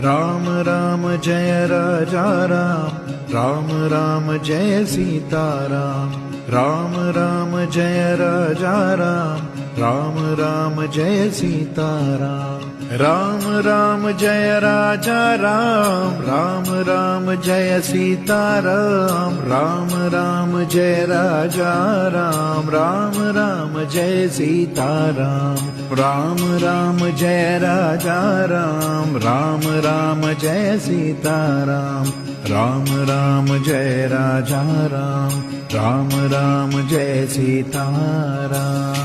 Ram Ram Jai Raja Ram, Ram Ram Jai Sitaram. Ram Ram Jai Raja Ram, Ram Ram Jai Sitaram. Ram Ram Jai Raja Ram, Ram Ram Jai Sitaram. Ram Ram Jai Raja Ram, Ram Ram Jai Sitaram. Ram Ram Jai Raja Ram, Ram Ram Jai Sitaram. Ram Ram Jai Raja Ram, Ram Ram Jai Sitaram.